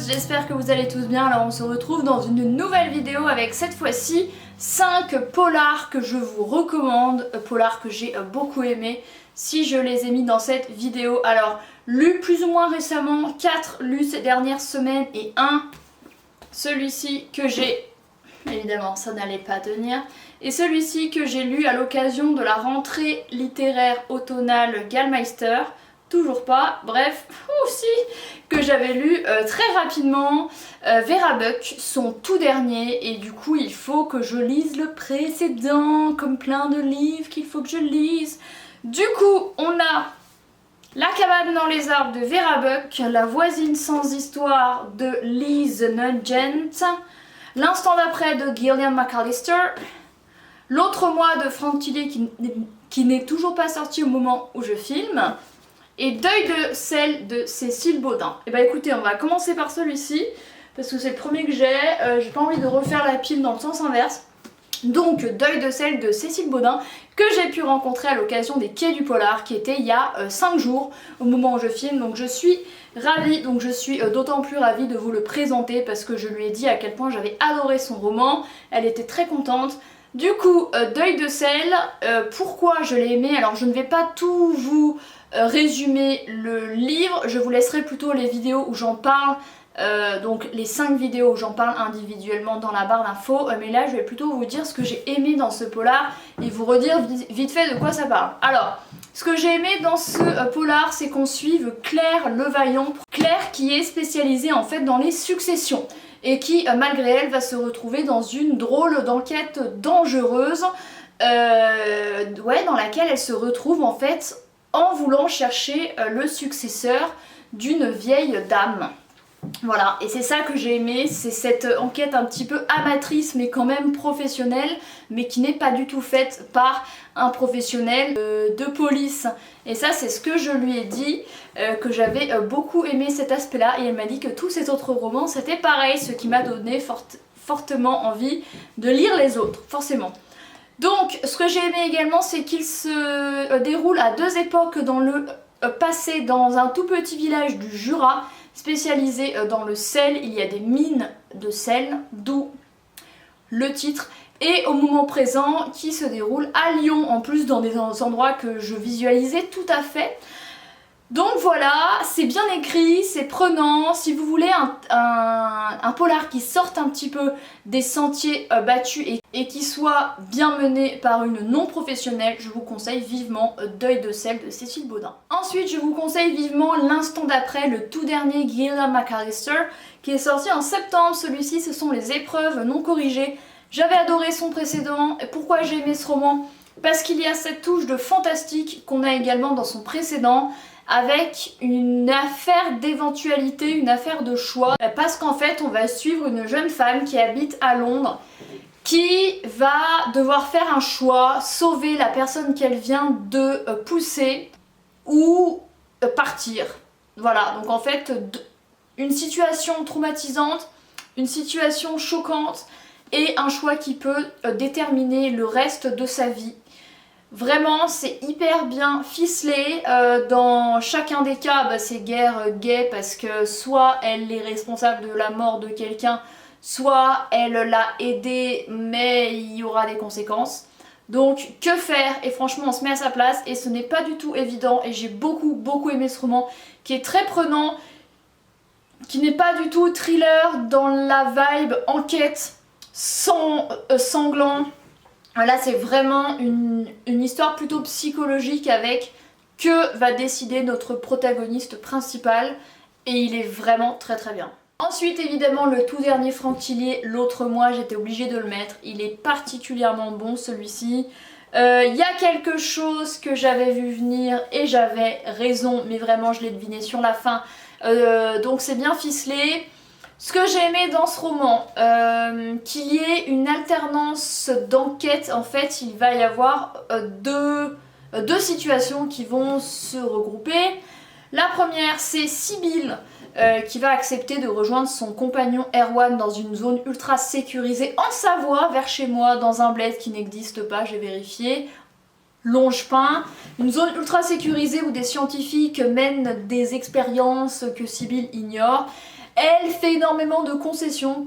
tous, j'espère que vous allez tous bien. Alors on se retrouve dans une nouvelle vidéo avec cette fois-ci 5 polars que je vous recommande, polars que j'ai beaucoup aimé si je les ai mis dans cette vidéo. Alors lus plus ou moins récemment, 4 lus ces dernières semaines et un celui-ci que j'ai, évidemment ça n'allait pas tenir, et celui-ci que j'ai lu à l'occasion de la rentrée littéraire automnale Gallmeister. Toujours pas, bref, aussi que j'avais lu très rapidement, Vera Buck, son tout dernier, et du coup il faut que je lise le précédent, comme plein de livres qu'il faut que je lise. Du coup on a La cabane dans les arbres de Vera Buck, La voisine sans histoire de Liz Nugent, L'instant d'après de Gillian McAllister, L'autre moi de Frank Tilly qui n'est toujours pas sorti au moment où je filme, et Deuil de sel de Cécile Baudin. Et bah écoutez, on va commencer par celui-ci parce que c'est le premier que j'ai pas envie de refaire la pile dans le sens inverse. Donc Deuil de sel de Cécile Baudin, que j'ai pu rencontrer à l'occasion des Quais du Polar, qui était il y a 5 jours au moment où je filme. Donc je suis ravie, donc je suis d'autant plus ravie de vous le présenter parce que je lui ai dit à quel point j'avais adoré son roman. Elle était très contente. Du coup, Deuil de sel, pourquoi je l'ai aimé? Alors je ne vais pas tout vous résumer le livre, je vous laisserai plutôt les vidéos où j'en parle, donc les 5 vidéos où j'en parle individuellement dans la barre d'infos, mais là je vais plutôt vous dire ce que j'ai aimé dans ce polar et vous redire vite fait de quoi ça parle. Alors, ce que j'ai aimé dans ce polar, c'est qu'on suive Claire Levaillant, Claire qui est spécialisée en fait dans les successions et qui malgré elle va se retrouver dans une drôle d'enquête dangereuse, dans laquelle elle se retrouve en fait en voulant chercher le successeur d'une vieille dame. Voilà, et c'est ça que j'ai aimé, c'est cette enquête un petit peu amatrice mais quand même professionnelle, mais qui n'est pas du tout faite par un professionnel de police. Et ça c'est ce que je lui ai dit, que j'avais beaucoup aimé cet aspect là, et elle m'a dit que tous ces autres romans c'était pareil, ce qui m'a donné fortement envie de lire les autres, forcément. Donc ce que j'ai aimé également, c'est qu'il se déroule à 2 époques dans le passé, dans un tout petit village du Jura spécialisé dans le sel. Il y a des mines de sel, d'où le titre, et au moment présent qui se déroule à Lyon, en plus dans des endroits que je visualisais tout à fait. Donc voilà, c'est bien écrit, c'est prenant. Si vous voulez un polar qui sorte un petit peu des sentiers battus et qui soit bien mené par une non professionnelle, je vous conseille vivement Deuil de sel de Cécile Baudin. Ensuite, je vous conseille vivement L'instant d'après, le tout dernier Gillian McAllister, qui est sorti en septembre. Celui-ci, ce sont les épreuves non corrigées. J'avais adoré son précédent. Et pourquoi j'ai aimé ce roman? Parce qu'il y a cette touche de fantastique qu'on a également dans son précédent, avec une affaire d'éventualité, une affaire de choix, parce qu'en fait on va suivre une jeune femme qui habite à Londres, qui va devoir faire un choix, sauver la personne qu'elle vient de pousser ou partir. Voilà, donc en fait une situation traumatisante, une situation choquante et un choix qui peut déterminer le reste de sa vie. Vraiment c'est hyper bien ficelé, dans chacun des cas c'est guère gay parce que soit elle est responsable de la mort de quelqu'un, soit elle l'a aidé mais il y aura des conséquences. Donc que faire? Et franchement on se met à sa place et ce n'est pas du tout évident, et j'ai beaucoup aimé ce roman qui est très prenant, qui n'est pas du tout thriller dans la vibe enquête sanglant. Là c'est vraiment une histoire plutôt psychologique avec que va décider notre protagoniste principal, et il est vraiment très bien. Ensuite évidemment le tout dernier Frank Tilly, L'autre moi, j'étais obligée de le mettre, il est particulièrement bon celui-ci. Il y a quelque chose que j'avais vu venir et j'avais raison, mais vraiment je l'ai deviné sur la fin, donc c'est bien ficelé. Ce que j'ai aimé dans ce roman, qu'il y ait une alternance d'enquête. En fait il va y avoir deux situations qui vont se regrouper. La première c'est Sibylle qui va accepter de rejoindre son compagnon Erwan dans une zone ultra sécurisée en Savoie, vers chez moi, dans un bled qui n'existe pas, j'ai vérifié, Longepin, une zone ultra sécurisée où des scientifiques mènent des expériences que Sibylle ignore. Elle fait énormément de concessions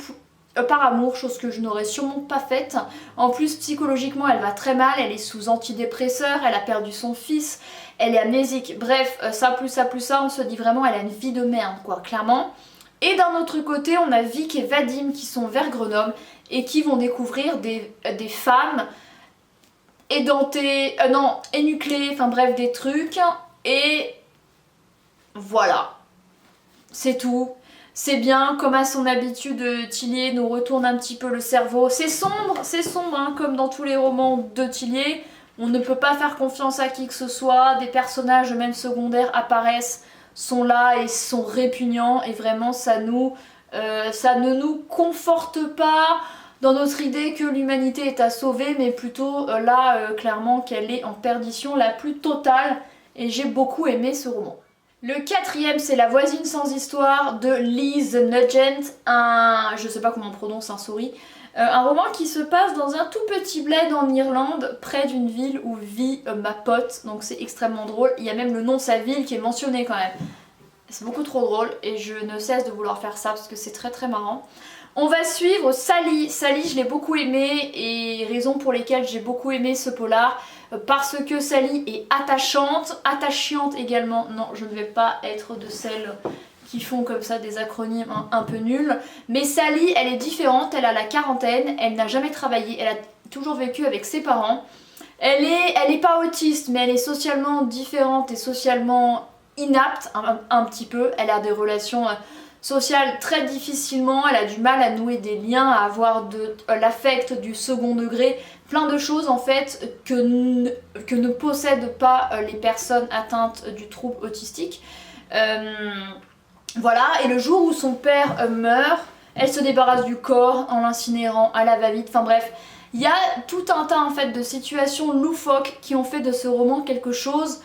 par amour, chose que je n'aurais sûrement pas faite. En plus, psychologiquement, elle va très mal, elle est sous antidépresseur, elle a perdu son fils, elle est amnésique. Bref, ça plus ça plus ça, on se dit vraiment, elle a une vie de merde, quoi, clairement. Et d'un autre côté, on a Vic et Vadim qui sont vers Grenoble et qui vont découvrir des femmes édentées, non, énucléées, enfin bref, des trucs. Et voilà, c'est tout. C'est bien, comme à son habitude, Tillier nous retourne un petit peu le cerveau. C'est sombre hein, comme dans tous les romans de Tillier. On ne peut pas faire confiance à qui que ce soit. Des personnages, même secondaires, apparaissent, sont là et sont répugnants. Et vraiment, ça ne nous conforte pas dans notre idée que l'humanité est à sauver, mais plutôt clairement, qu'elle est en perdition la plus totale. Et j'ai beaucoup aimé ce roman. Le quatrième, c'est La voisine sans histoire de Liz Nugent, je sais pas comment on prononce, un roman qui se passe dans un tout petit bled en Irlande, près d'une ville où vit ma pote, donc c'est extrêmement drôle. Il y a même le nom de sa ville qui est mentionné quand même. C'est beaucoup trop drôle et je ne cesse de vouloir faire ça parce que c'est très très marrant. On va suivre Sally. Sally, je l'ai beaucoup aimée et raison pour lesquelles j'ai beaucoup aimé ce polar. Parce que Sally est attachante également. Non, je ne vais pas être de celles qui font comme ça des acronymes un peu nuls. Mais Sally, elle est différente, elle a la quarantaine, elle n'a jamais travaillé, elle a toujours vécu avec ses parents. Elle est pas autiste, mais elle est socialement différente et socialement inapte un petit peu. Elle a des relations sociales très difficilement, elle a du mal à nouer des liens, à avoir de l'affect du second degré. Plein de choses en fait que ne possèdent pas les personnes atteintes du trouble autistique. Voilà, et le jour où son père meurt, elle se débarrasse du corps en l'incinérant à la va-vite. Enfin bref, il y a tout un tas en fait de situations loufoques qui ont fait de ce roman quelque chose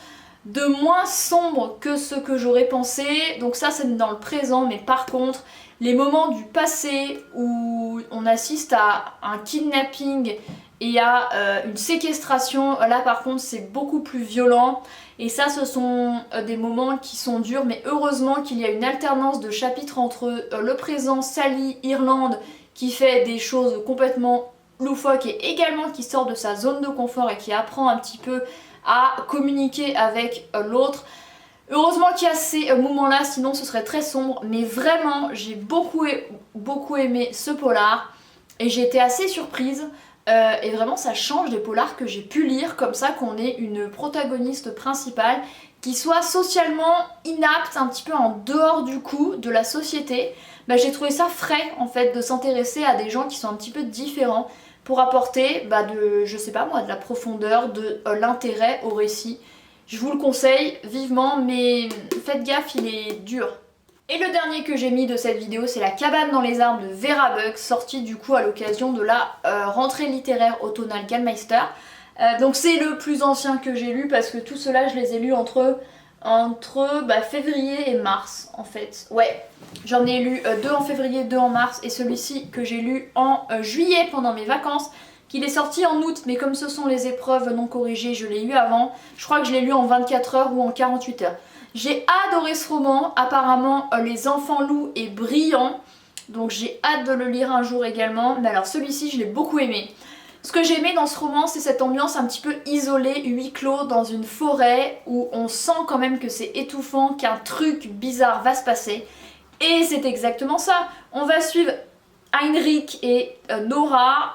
de moins sombre que ce que j'aurais pensé. Donc ça c'est dans le présent, mais par contre les moments du passé où on assiste à un kidnapping et à une séquestration, là par contre c'est beaucoup plus violent. Et ça ce sont des moments qui sont durs, mais heureusement qu'il y a une alternance de chapitres entre le présent, Sally, Irlande, qui fait des choses complètement loufoques et également qui sort de sa zone de confort et qui apprend un petit peu à communiquer avec l'autre. Heureusement qu'il y a ces moments-là, sinon ce serait très sombre. Mais vraiment, j'ai beaucoup aimé ce polar et j'ai été assez surprise. Et vraiment, ça change des polars que j'ai pu lire, comme ça qu'on ait une protagoniste principale qui soit socialement inapte, un petit peu en dehors du coup de la société. Bah, j'ai trouvé ça frais en fait de s'intéresser à des gens qui sont un petit peu différents pour apporter je sais pas moi, de la profondeur, de l'intérêt au récit. Je vous le conseille vivement, mais faites gaffe, il est dur. Et le dernier que j'ai mis de cette vidéo, c'est La cabane dans les arbres de Vera Buck, sorti du coup à l'occasion de la rentrée littéraire automnale Gallmeister. Donc c'est le plus ancien que j'ai lu parce que tout cela je les ai lus entre février et mars en fait. Ouais, j'en ai lu 2 en février, 2 en mars et celui-ci que j'ai lu en juillet pendant mes vacances, qu'il est sorti en août, mais comme ce sont les épreuves non corrigées, je l'ai lu avant. Je crois que je l'ai lu en 24 heures ou en 48 heures. J'ai adoré ce roman, apparemment Les Enfants Loups est brillant, donc j'ai hâte de le lire un jour également. Mais alors celui-ci je l'ai beaucoup aimé. Ce que j'ai aimé dans ce roman, c'est cette ambiance un petit peu isolée, huis clos dans une forêt où on sent quand même que c'est étouffant, qu'un truc bizarre va se passer. Et c'est exactement ça. On va suivre Heinrich et Nora,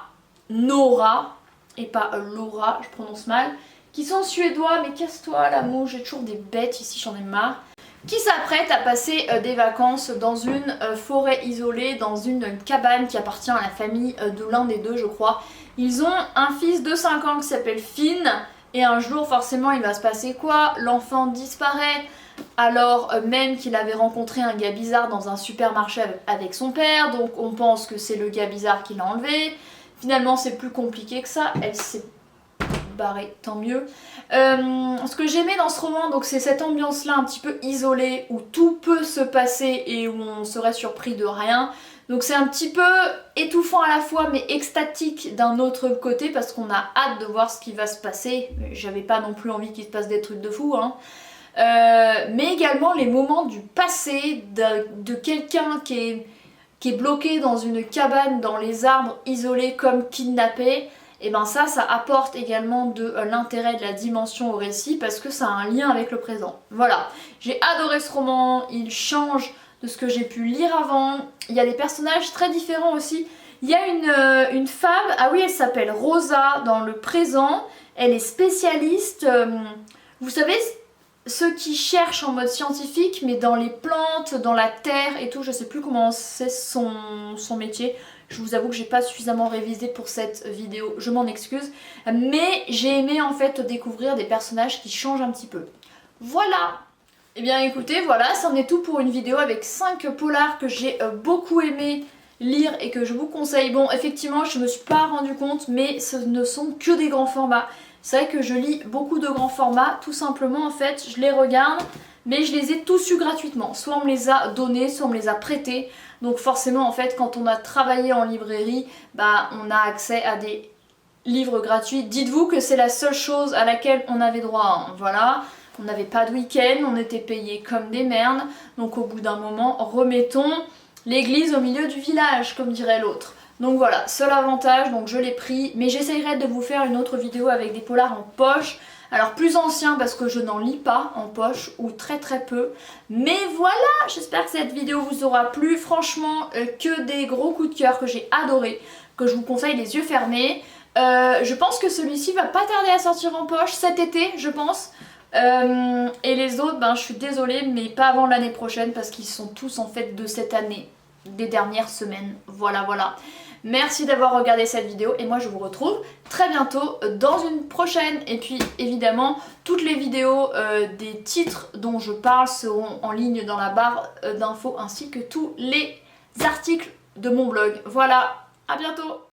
et pas Laura, je prononce mal, qui sont suédois, mais casse-toi la mouche, j'ai toujours des bêtes ici, j'en ai marre, qui s'apprêtent à passer des vacances dans une forêt isolée, dans une cabane qui appartient à la famille de l'un des deux, je crois. Ils ont un fils de 5 ans qui s'appelle Finn, et un jour forcément il va se passer quoi? L'enfant disparaît, alors même qu'il avait rencontré un gars bizarre dans un supermarché avec son père, donc on pense que c'est le gars bizarre qui l'a enlevé. Finalement c'est plus compliqué que ça, elle s'est barrée, tant mieux. Ce que j'aimais dans ce roman, donc c'est cette ambiance là un petit peu isolée où tout peut se passer et où on serait surpris de rien. Donc c'est un petit peu étouffant à la fois mais extatique d'un autre côté parce qu'on a hâte de voir ce qui va se passer. J'avais pas non plus envie qu'il se passe des trucs de fou hein. mais également les moments du passé de quelqu'un qui est bloqué dans une cabane dans les arbres, isolé comme kidnappé. Et ben ça apporte également de l'intérêt, de la dimension au récit parce que ça a un lien avec le présent. Voilà, j'ai adoré ce roman, il change de ce que j'ai pu lire avant. Il y a des personnages très différents aussi. Il y a une femme, ah oui, elle s'appelle Rosa dans le présent. Elle est spécialiste, vous savez, ceux qui cherchent en mode scientifique, mais dans les plantes, dans la terre et tout, je sais plus comment c'est son métier. Je vous avoue que j'ai pas suffisamment révisé pour cette vidéo, je m'en excuse. Mais j'ai aimé en fait découvrir des personnages qui changent un petit peu. Voilà! Et bien écoutez, voilà, c'en est tout pour une vidéo avec 5 polars que j'ai beaucoup aimé lire et que je vous conseille. Bon, effectivement, je me suis pas rendu compte, mais ce ne sont que des grands formats. C'est vrai que je lis beaucoup de grands formats, tout simplement en fait, je les regarde, mais je les ai tous eus gratuitement. Soit on me les a donnés, soit on me les a prêtés. Donc forcément en fait, quand on a travaillé en librairie, bah on a accès à des livres gratuits. Dites-vous que c'est la seule chose à laquelle on avait droit, hein. Voilà. On n'avait pas de week-end, on était payés comme des merdes. Donc au bout d'un moment, remettons l'église au milieu du village, comme dirait l'autre. Donc voilà, seul avantage, donc je l'ai pris. Mais j'essayerai de vous faire une autre vidéo avec des polars en poche. Alors plus anciens parce que je n'en lis pas en poche, ou très très peu. Mais voilà, j'espère que cette vidéo vous aura plu. Franchement, que des gros coups de cœur que j'ai adoré, que je vous conseille les yeux fermés. Je pense que celui-ci va pas tarder à sortir en poche cet été, je pense. Et les autres, ben je suis désolée, mais pas avant l'année prochaine parce qu'ils sont tous en fait de cette année, des dernières semaines. Voilà, voilà. Merci d'avoir regardé cette vidéo et moi je vous retrouve très bientôt dans une prochaine. Et puis évidemment, toutes les vidéos des titres dont je parle seront en ligne dans la barre d'infos ainsi que tous les articles de mon blog. Voilà, à bientôt!